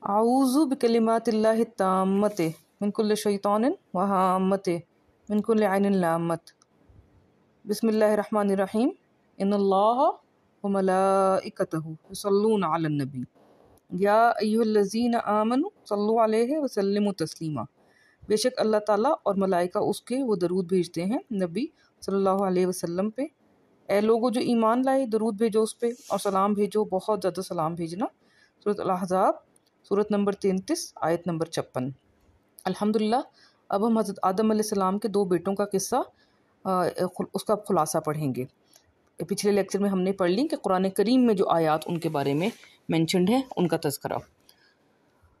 अऊज़ु बिकलिमातिल्लाहि ताम्मति मिन कुल्लि शैतानिन व हाम्मति मिन कुल्लि ऐनिन लाम्मत। बिस्मिल्लाहिर्रहमानिर्रहीम। इन्नल्लाहा व मलाइकतहु युसल्लूना अलन नबी या अय्युहल्लज़ीना आमनु सल्लु अलैहि व सल्लिमु तस्लीमा। बेशक अल्लाह ताला और मलाइका उसके वो दरूद भेजते हैं नबी सल्लल्लाहु अलैहि वसल्लम पे। ए लोगो जो ईमान लाए, दरूद भेजो उस पे और सलाम भेजो, बहुत ज़्यादा सलाम भेजना। सूरत अल-अहज़ाब सूरत नंबर 33 आयत नंबर 56। अल्हम्दुलिल्लाह। अब हम हज़रत आदम अलैहिस्सलाम के दो बेटों का किस्सा उसका खुलासा पढ़ेंगे। पिछले लेक्चर में हमने पढ़ ली कि कुरान करीम में जो आयात उनके बारे में मेंशन्ड है उनका तज़किरा।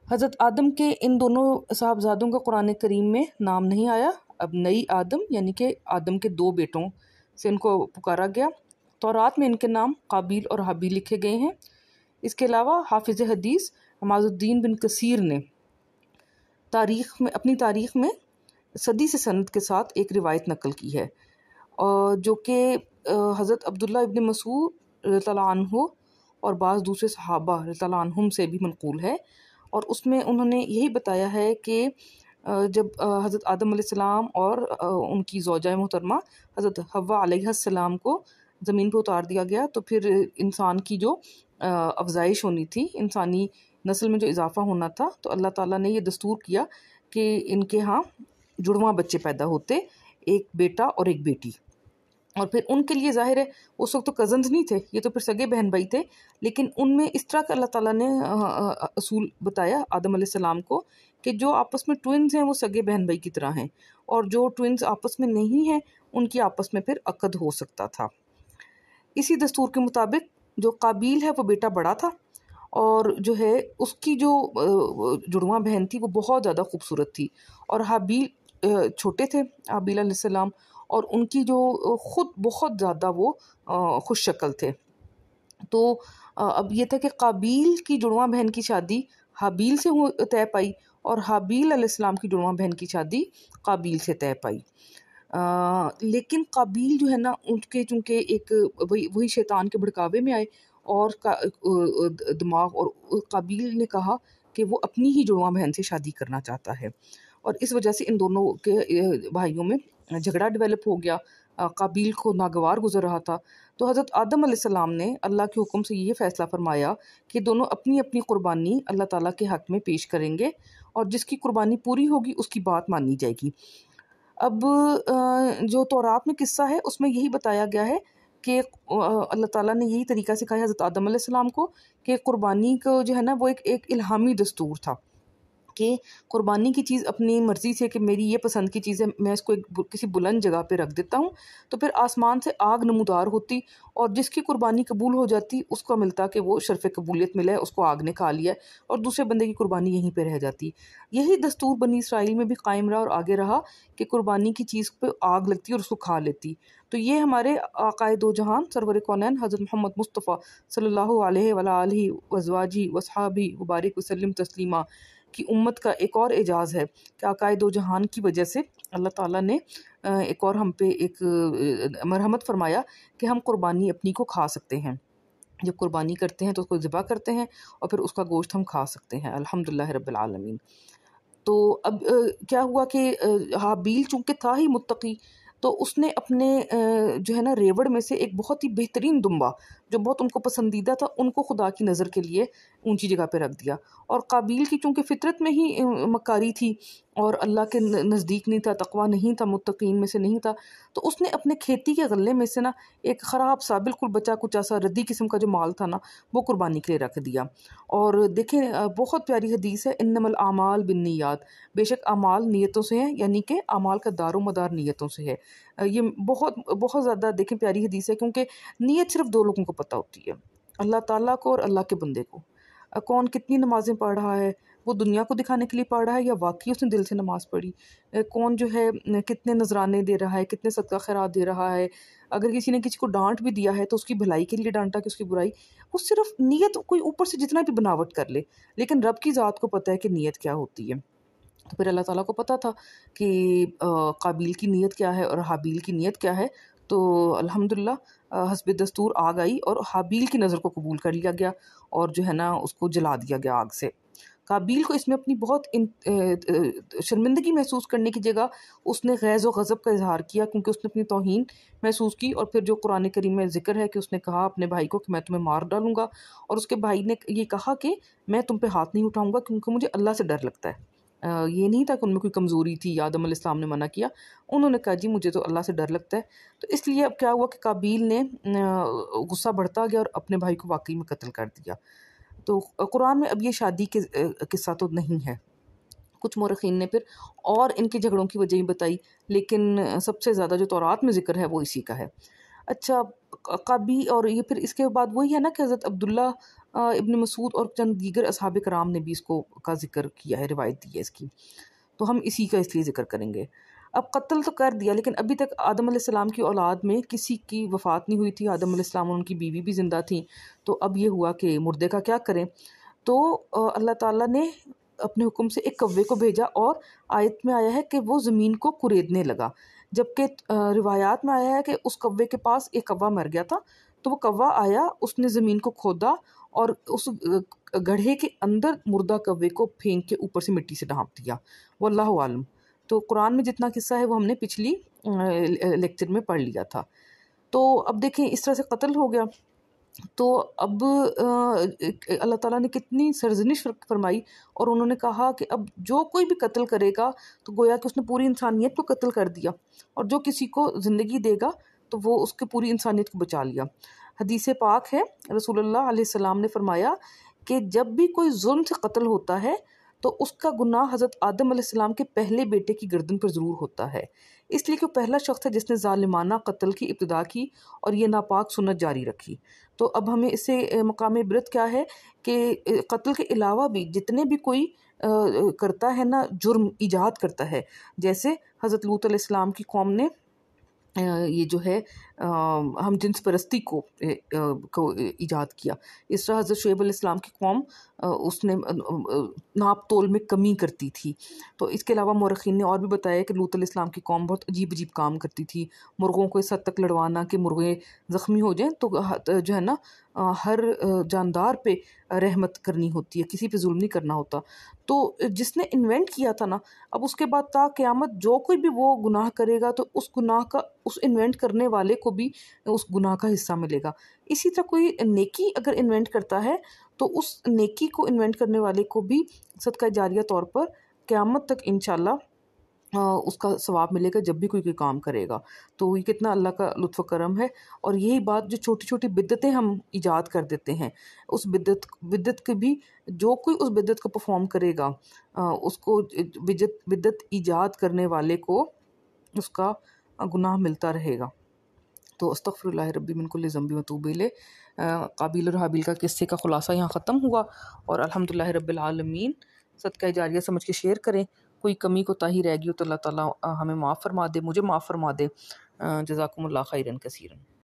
हज़रत आदम के इन दोनों साहबजादों का कुरान करीम में नाम नहीं आया। अब नई आदम यानी कि आदम के दो बेटों से इनको पुकारा गया। तौरात में इनके नाम काबिल और हाबील लिखे गए हैं। इसके अलावा हाफिज़ हदीस हमाजुद्दीन बिन कसीर ने अपनी तारीख़ में सदी से सनद के साथ एक रिवायत नकल की है, और जो कि हज़रत अब्दुल्ला इब्न मसूद रज़ियल्लाहु अन्हु और बाज़ दूसरे सहाबा रज़ियल्लाहु अन्हुम से भी मनक़ूल है। और उसमें उन्होंने यही बताया है कि जब हज़रत आदम अलैहिस्सलाम और उनकी ज़ौजा मोहतरमा हज़रत हव्वा अलैहिस्सलाम को ज़मीन पर उतार दिया गया, तो फिर इंसान की जो अफजाइश होनी थी, इंसानी नस्ल में जो इजाफ़ा होना था, तो अल्लाह ताला ने ये दस्तूर किया कि इनके यहाँ जुड़वां बच्चे पैदा होते, एक बेटा और एक बेटी। और फिर उनके लिए ज़ाहिर है उस वक्त तो कज़न्स नहीं थे, ये तो फिर सगे बहन भाई थे, लेकिन उनमें इस तरह का अल्लाह ताला ने असूल बताया आदम अलैहिस्सलाम को कि जो आपस में ट्विन्स हैं वो सगे बहन भाई की तरह हैं, और जो ट्विन्स आपस में नहीं हैं उनकी आपस में फिर अक़द हो सकता था। इसी दस्तूर के मुताबिक जो काबिल है वो बेटा बड़ा था, और जो है उसकी जो जुड़वां बहन थी वो बहुत ज़्यादा खूबसूरत थी, और हाबील छोटे थे हाबील अलैहिस्सलाम, और उनकी जो ख़ुद बहुत ज़्यादा वो खुश शक्ल थे। तो अब ये था कि काबिल की जुड़वां बहन की शादी हाबील से तय पाई, और हाबील अलैहिस्सलाम की जुड़वां बहन की शादी काबिल से तय पाई। लेकिन काबिल जो है ना, उनके चूँकि एक वही शैतान के भड़कावे में आए, और दिमाग, और काबिल ने कहा कि वो अपनी ही जुड़वां बहन से शादी करना चाहता है, और इस वजह से इन दोनों के भाइयों में झगड़ा डेवलप हो गया। काबिल को नागवार गुजर रहा था, तो हज़रत आदम अलैहिस्सलाम ने अल्लाह के हुक्म से ये फ़ैसला फरमाया कि दोनों अपनी अपनी कुर्बानी अल्लाह ताला के हक़ में पेश करेंगे, और जिसकी कुर्बानी पूरी होगी उसकी बात मानी जाएगी। अब जो तौरात में किस्सा है उसमें यही बताया गया है कि अल्लाह ताला ने यही तरीका सिखाया हज़रत आदम अलैहिस्सलाम को कि कुर्बानी को जो है ना वो एक इल्हामी दस्तूर था कि कुर्बानी की चीज़ अपनी मर्ज़ी से, कि मेरी ये पसंद की चीज़ है, मैं इसको किसी बुलंद जगह पे रख देता हूँ, तो फिर आसमान से आग नमूदार होती, और जिसकी कुर्बानी कबूल हो जाती उसको मिलता कि वो शर्फ़ कबूलियत मिला है, उसको आग ने खा लिया, और दूसरे बंदे की कुर्बानी यहीं पे रह जाती। यही दस्तूर बनी इसराइल में भी कायम रहा और आगे रहा कि कुर्बानी की चीज़ पे आग लगती और उसको खा लेती। तो ये हमारे आक़ाए दो जहान सरवर कौनैन हज़रत मोहम्मद मुस्तफ़ा सल्लल्लाहु अलैहि वआलिहि वज़वाजी वसहाबी वबारिक वसल्लम तस्लीमा की उम्मत का एक और एजाज़ है कि आक़ाए दो जहान की वजह से अल्लाह ताला ने एक और हम पे एक मरहमत फरमाया कि हम कुर्बानी अपनी को खा सकते हैं। जब कुर्बानी करते हैं तो उसको ज़िबा करते हैं, और फिर उसका गोश्त हम खा सकते हैं। अल्हम्दुलिल्लाह रब्बिल आलमीन। तो अब क्या हुआ कि हाबील चूँकि था ही मुत्तकी, तो उसने अपने जो है ना रेवड़ में से एक बहुत ही बेहतरीन दुम्बा जो बहुत उनको पसंदीदा था, उनको खुदा की नज़र के लिए ऊंची जगह पे रख दिया। और काबिल की चूँकि फ़ितरत में ही मकारी थी और अल्लाह के नज़दीक नहीं था, तकवा नहीं था, मुत्तकीन में से नहीं था, तो उसने अपने खेती के गले में से ना एक ख़राब सा बिल्कुल बचा कुचा सा रद्दी किस्म का जो माल था ना, वो कुर्बानी के लिए रख दिया। और देखें बहुत प्यारी हदीस है, इन्नमल आमाल बिन्नियात, बेशक अमाल नीयतों से हैं, यानी कि अमाल का दारोमदार नीयतों से है। ये बहुत बहुत ज़्यादा देखें प्यारी हदीस है, क्योंकि नीयत सिर्फ दो लोगों को पता होती है, अल्लाह ताला को और अल्लाह के बंदे को। कौन कितनी नमाज़ें पढ़ रहा है, वो दुनिया को दिखाने के लिए पढ़ रहा है या वाकई उसने दिल से नमाज़ पढ़ी। कौन जो है कितने नजराने दे रहा है, कितने सदका खैरात दे रहा है। अगर किसी ने किसी को डांट भी दिया है तो उसकी भलाई के लिए डांटा कि उसकी बुराई, वो सिर्फ नीयत, कोई ऊपर से जितना भी बनावट कर ले, लेकिन रब की ज़ात को पता है कि नीयत क्या होती है। तो फिर अल्लाह ताला को पता था कि काबिल की नीयत क्या है और हाबील की नीयत क्या है। तो अल्हम्दुलिल्लाह हस्ब दस्तूर आग आई और हाबील की नज़र को कबूल कर लिया गया, और जो है ना उसको जला दिया गया आग से। قابیل کو اس میں اپنی بہت شرمندگی محسوس کرنے کی جگہ اس نے غیظ و غضب کا اظہار کیا، کیونکہ اس نے اپنی توہین محسوس کی، اور پھر جو قرآن کریم میں ذکر ہے کہ اس نے کہا اپنے بھائی کو کہ میں تمہیں مار ڈالوں گا، اور اس کے بھائی نے یہ کہا کہ میں تم پہ ہاتھ نہیں اٹھاؤں گا کیونکہ مجھے اللہ سے ڈر لگتا ہے۔ یہ نہیں تھا کہ ان میں کوئی کمزوری تھی، آدم علیہ السلام نے منع کیا، انہوں نے کہا جی مجھے تو اللہ سے ڈر لگتا ہے۔ تو اس لیے اب کیا ہوا کہ قابیل نے غصہ بڑھتا گیا اور اپنے بھائی کو واقعی میں قتل کر دیا۔ تو قرآن میں اب یہ شادی کے قصہ تو نہیں ہے، کچھ مورخین نے پھر اور ان کے جھگڑوں کی وجہ بتائی، لیکن سب سے زیادہ جو تورات میں ذکر ہے وہ اسی کا ہے۔ اچھا قابیل، اور یہ پھر اس کے بعد وہی ہے نا کہ حضرت عبداللہ ابن مسعود اور چند دیگر اصحاب کرام نے بھی اس کا ذکر کیا ہے، روایت دی ہے اس کی، تو ہم اسی کا اس لیے ذکر کریں گے۔ اب قتل تو کر دیا، لیکن ابھی تک آدم علیہ السلام کی اولاد میں کسی کی وفات نہیں ہوئی تھی، آدم علیہ السلام اور ان کی بیوی بھی زندہ تھیں، تو اب یہ ہوا کہ مردے کا کیا کریں؟ تو اللہ تعالیٰ نے اپنے حکم سے ایک کوے کو بھیجا، اور آیت میں آیا ہے کہ وہ زمین کو کوریدنے لگا، جبکہ روایات میں آیا ہے کہ اس کوے کے پاس ایک کوا مر گیا تھا، تو وہ کوا آیا، اس نے زمین کو کھودا اور اس گڑھے کے اندر مردہ کوے کو پھینک کے اوپر سے مٹی سے ڈھانپ دیا، واللہ عالم۔ تو قرآن میں جتنا قصہ ہے وہ ہم نے پچھلی لیکچر میں پڑھ لیا تھا۔ تو اب دیکھیں اس طرح سے قتل ہو گیا، تو اب اللہ تعالیٰ نے کتنی سرزنش فرمائی، اور انہوں نے کہا کہ اب جو کوئی بھی قتل کرے گا تو گویا کہ اس نے پوری انسانیت کو قتل کر دیا، اور جو کسی کو زندگی دے گا تو وہ اس کے پوری انسانیت کو بچا لیا۔ حدیث پاک ہے، رسول اللہ علیہ السلام نے فرمایا کہ جب بھی کوئی ظلم سے قتل ہوتا ہے تو اس کا گناہ حضرت آدم علیہ السلام کے پہلے بیٹے کی گردن پر ضرور ہوتا ہے، اس لیے کہ وہ پہلا شخص ہے جس نے ظالمانہ قتل کی ابتدا کی اور یہ ناپاک سنت جاری رکھی۔ تو اب ہمیں اس سے مقام عبرت کیا ہے کہ قتل کے علاوہ بھی جتنے بھی کوئی کرتا ہے نا جرم ایجاد کرتا ہے، جیسے حضرت لوط علیہ السلام کی قوم نے یہ جو ہے ہم جنس پرستی کو ایجاد کیا، اس طرح حضرت شعیب علیہ السلام کی قوم اس نے ناپ تول میں کمی کرتی تھی۔ تو اس کے علاوہ مورخین نے اور بھی بتایا کہ لوط علیہ السلام کی قوم بہت عجیب عجیب کام کرتی تھی، مرغوں کو اس حد تک لڑوانا کہ مرغے زخمی ہو جائیں، تو جو ہے نا ہر جاندار پہ رحمت کرنی ہوتی ہے، کسی پہ ظلم نہیں کرنا ہوتا۔ تو جس نے انوینٹ کیا تھا نا، اب اس کے بعد تا قیامت جو کوئی بھی وہ گناہ کرے گا تو اس گناہ کا اس انوینٹ کرنے والے کو بھی اس گناہ کا حصہ ملے گا۔ اسی طرح کوئی نیکی اگر انوینٹ کرتا ہے تو اس نیکی کو انوینٹ کرنے والے کو بھی صدقہ جاریہ طور پر قیامت تک انشاءاللہ اس کا ثواب ملے گا جب بھی کوئی کام کرے گا۔ تو یہ کتنا اللہ کا لطف و کرم ہے، اور یہی بات جو چھوٹی چھوٹی بدعتیں ہم ایجاد کر دیتے ہیں، اس بدعت کے بھی جو کوئی اس بدعت کو پرفارم کرے گا اس کو بدعت ایجاد کرنے والے کو اس کا گناہ ملتا رہے گا۔ تو استغفر اللہ ربی من کل ذنب واتوب الیہ۔ قابیل اور حابیل کا قصے کا خلاصہ یہاں ختم ہوا، اور الحمدللہ رب العالمین۔ صدقہ جاریہ سمجھ کے شیئر کریں، کوئی کمی کوتاہی رہ گئی ہو تو اللہ تعالیٰ ہمیں معاف فرما دے، مجھے معاف فرما دے۔ جزاکم اللہ خیرا کثیرا۔